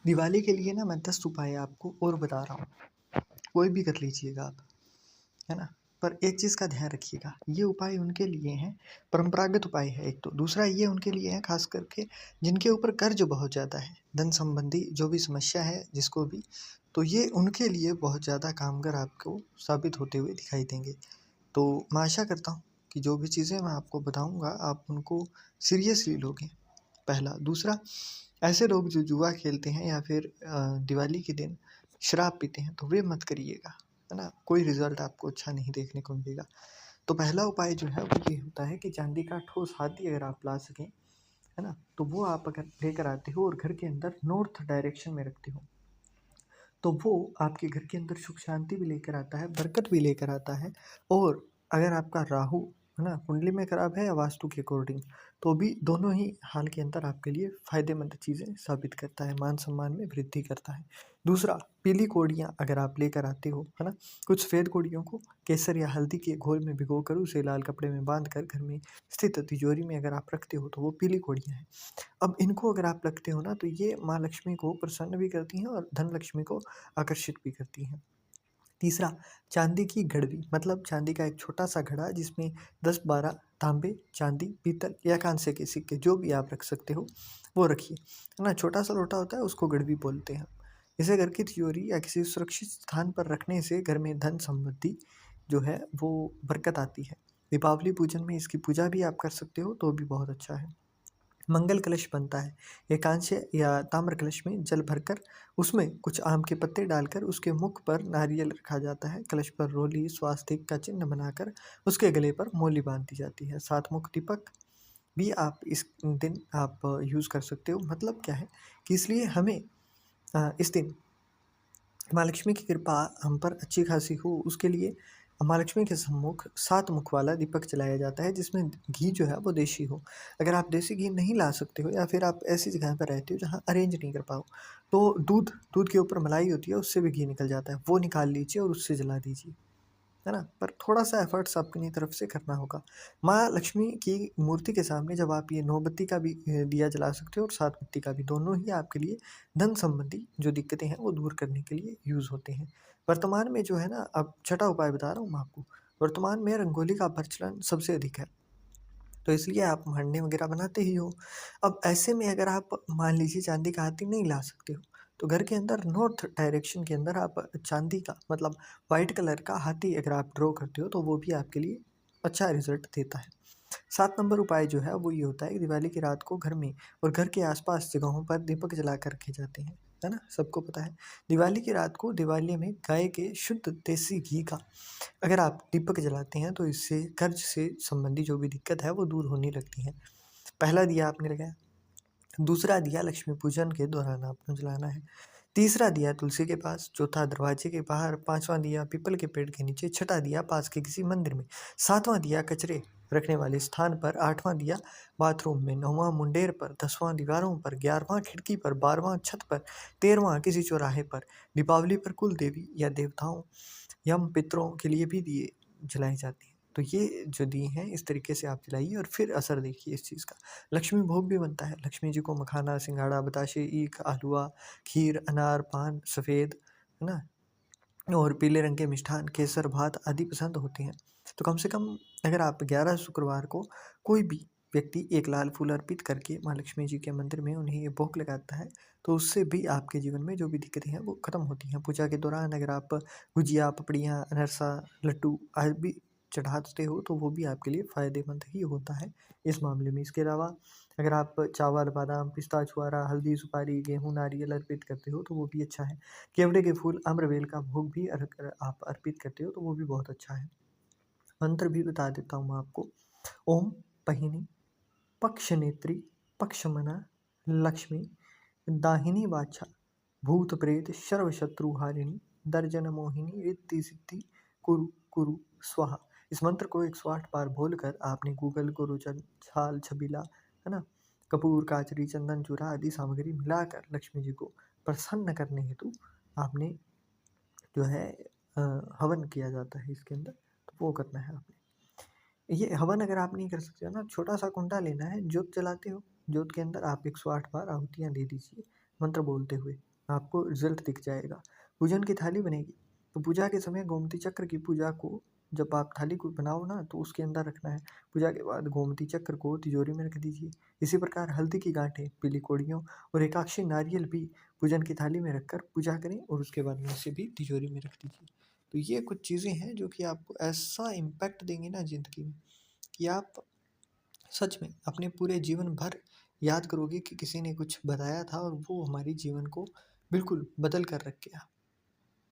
दिवाली के लिए ना मैं 10 उपाय आपको और बता रहा हूँ, कोई भी कर लीजिएगा आप, है ना? पर एक चीज़ का ध्यान रखिएगा, ये उपाय उनके लिए हैं, परंपरागत उपाय है एक तो, दूसरा ये उनके लिए है ख़ास करके जिनके ऊपर कर्ज़ बहुत ज़्यादा है, धन संबंधी जो भी समस्या है जिसको भी, तो ये उनके लिए बहुत ज़्यादा कामगार आपको साबित होते हुए दिखाई देंगे। तो मैं आशा करता हूँ कि जो भी चीज़ें मैं आपको बताऊँगा आप उनको सीरियसली लोगे, पहला। दूसरा, ऐसे लोग जो जुआ खेलते हैं या फिर दिवाली के दिन शराब पीते हैं तो वे मत करिएगा, है ना? कोई रिज़ल्ट आपको अच्छा नहीं देखने को मिलेगा। तो पहला उपाय जो है वो ये होता है कि चांदी का ठोस हाथी अगर आप ला सकें, है ना? तो वो आप अगर लेकर आते हो और घर के अंदर नॉर्थ डायरेक्शन में रखते हो, तो वो आपके घर के अंदर सुख शांति भी लेकर आता है, बरकत भी लेकर आता है। और अगर आपका राहु, है ना, कुंडली में खराब है या वास्तु के अकॉर्डिंग, तो भी दोनों ही हाल के अंदर आपके लिए फ़ायदेमंद चीज़ें साबित करता है, मान-सम्मान में वृद्धि करता है। दूसरा, पीली कौड़ियाँ अगर आप लेकर आते हो, है ना, कुछ सफ़ेद कौड़ियों को केसर या हल्दी के घोल में भिगोकर उसे लाल कपड़े में बाँधकर घर में स्थित तिजोरी में अगर आप रखते हो, तो वो पीली कौड़ियाँ हैं। अब इनको अगर आप रखते हो ना तो ये माँ लक्ष्मी को प्रसन्न भी करती हैं और धन लक्ष्मी को आकर्षित भी करती हैं। तीसरा, चांदी की घड़वी, मतलब चांदी का एक छोटा-सा घड़ा जिसमें 10-12 तांबे, चांदी, पीतल या कांसे के सिक्के जो भी आप रख सकते हो, वो रखिए, है ना? छोटा-सा लोटा होता है उसको घड़वी बोलते हैं। इसे घर की तिजोरी या किसी सुरक्षित स्थान पर रखने से घर में धन समृद्धि जो है वो बरकत आती है। दीपावली पूजन में इसकी पूजा भी आप कर सकते हो तो भी बहुत अच्छा है। मंगल कलश बनता है। एक कांस्य या ताम्र कलश में जल भरकर उसमें कुछ आम के पत्ते डालकर उसके मुख पर नारियल रखा जाता है। कलश पर रोली स्वास्तिक का चिन्ह बनाकर उसके गले पर मौली बांध दी जाती है। सात मुख दीपक भी आप इस दिन आप यूज़ कर सकते हो। मतलब क्या है कि इसलिए हमें इस दिन माँ लक्ष्मी की कृपा हम पर अच्छी खासी हो उसके लिए माँ लक्ष्मी के सम्मुख 7 मुख वाला दीपक जलाया जाता है जिसमें घी जो है वो देशी हो। अगर आप देसी घी नहीं ला सकते हो या फिर आप ऐसी जगह पर रहते हो जहाँ अरेंज नहीं कर पाओ, तो दूध दूध के ऊपर मलाई होती है उससे भी घी निकल जाता है, वो निकाल लीजिए और उससे जला दीजिए, है ना? पर थोड़ा-सा एफर्ट्स अपनी तरफ से करना होगा। माँ लक्ष्मी की मूर्ति के सामने जब आप ये 9 बत्ती का भी दिया जला सकते हो और 7 बत्ती का भी, दोनों ही आपके लिए धन संबंधी जो दिक्कतें हैं वो दूर करने के लिए यूज़ होते हैं। वर्तमान में जो है ना, अब छठा उपाय बता रहा हूँ मैं आपको। वर्तमान में रंगोली का प्रचलन सबसे अधिक है, तो इसलिए आप हंडी वगैरह बनाते ही हो। अब ऐसे में अगर आप मान लीजिए चांदी का हाथी नहीं ला सकते हो, तो घर के अंदर नॉर्थ डायरेक्शन के अंदर आप चांदी का मतलब वाइट कलर का हाथी अगर आप ड्रॉ करते हो तो वो भी आपके लिए अच्छा रिज़ल्ट देता है। 7 नंबर उपाय जो है वो ये होता है कि दिवाली की रात को घर में और घर के आस-पास जगहों पर दीपक जला कर रखे जाते हैं, है ना? सबको पता है। दिवाली की रात को दिवाली में गाय के शुद्ध देसी घी का अगर आप दीपक जलाते हैं तो इससे कर्ज से संबंधी जो भी दिक्कत है वो दूर होने लगती है। पहला दिया आपने लगाया, दूसरा दिया लक्ष्मी पूजन के दौरान आपको जलाना है, तीसरा दिया तुलसी के पास, चौथा दरवाजे के बाहर, पाँचवाँ दिया पीपल के पेड़ के नीचे, छठा दिया पास के किसी मंदिर में, सातवाँ दिया कचरे रखने वाले स्थान पर, आठवाँ दिया बाथरूम में, नौवाँ मुंडेर पर, 10वां दीवारों पर, 11वां खिड़की पर, 12वां छत पर, 13वां किसी चौराहे पर। दीपावली पर कुल देवी या देवताओं यम पितरों के लिए भी दिए जलाए जाते हैं। तो ये जो दिए हैं इस तरीके से आप जलाइए और फिर असर देखिए इस चीज़ का। लक्ष्मी भोग भी बनता है, लक्ष्मी जी को मखाना, सिंघाड़ा, बताशे, ईख, हलवा, खीर, अनार, पान, सफ़ेद, है ना? और पीले रंग के मिष्ठान, केसर, भात आदि पसंद होते हैं। तो कम से कम अगर आप 11 शुक्रवार को कोई भी व्यक्ति एक लाल फूल अर्पित करके माँ लक्ष्मी जी के मंदिर में उन्हें ये भोग लगाता है, तो उससे भी आपके जीवन में जो भी दिक्कतें हैं वो ख़त्म होती हैं। पूजा के दौरान अगर आप गुजिया, पपड़ियाँ, अनरसा, लड्डू आदि भी चढ़ाते हो तो वो भी आपके लिए फ़ायदेमंद ही होता है इस मामले में। इसके अलावा अगर आप चावल, बादाम, पिस्ता, छुआरा, हल्दी, सुपारी, गेहूँ, नारियल अर्पित करते हो तो वो भी अच्छा है। केवड़े के फूल, अम्रवेल का भोग भी आप अर्पित करते हो तो वो भी बहुत अच्छा है। मंत्र भी बता देता हूँ मैं आपको। ओम पहिनी पक्षनेत्री पक्षमना लक्ष्मी दाहिनी वाचा भूत प्रेत सर्व शत्रु हारिणी दर्जन मोहिनी रिद्धि सिद्धि कुरु कुरु स्वाहा। इस मंत्र को 108 बार बोलकर आपने गूगल गुरुजन छाल छबीला, है ना, कपूर काचरी चंदन चूरा आदि सामग्री मिलाकर लक्ष्मी जी को प्रसन्न करने हेतु आपने जो है हवन किया जाता है इसके अंदर, तो वो करना है आपने। ये हवन अगर आप नहीं कर सकते हो ना, छोटा-सा कुंडा लेना है, जोत जलाते हो, जोत के अंदर आप 108 बार आहुतियाँ दे दीजिए मंत्र बोलते हुए। आपको रिजल्ट दिख जाएगा। पूजन की थाली बनेगी, तो पूजा के समय गोमती चक्र की पूजा को जब आप थाली को बनाओ ना तो उसके अंदर रखना है। पूजा के बाद गोमती चक्र को तिजोरी में रख दीजिए। इसी प्रकार हल्दी की गांठें, पीली कोड़ियों और एकाक्षी नारियल भी पूजन की थाली में रखकर पूजा करें और उसके बाद में उसे भी तिजोरी में रख दीजिए। तो ये कुछ चीज़ें हैं जो कि आपको ऐसा इम्पैक्ट देंगी ना ज़िंदगी में कि आप सच में अपने पूरे जीवन भर याद करोगे कि किसी ने कुछ बताया था और वो हमारी जीवन को बिल्कुल बदल कर रख गया।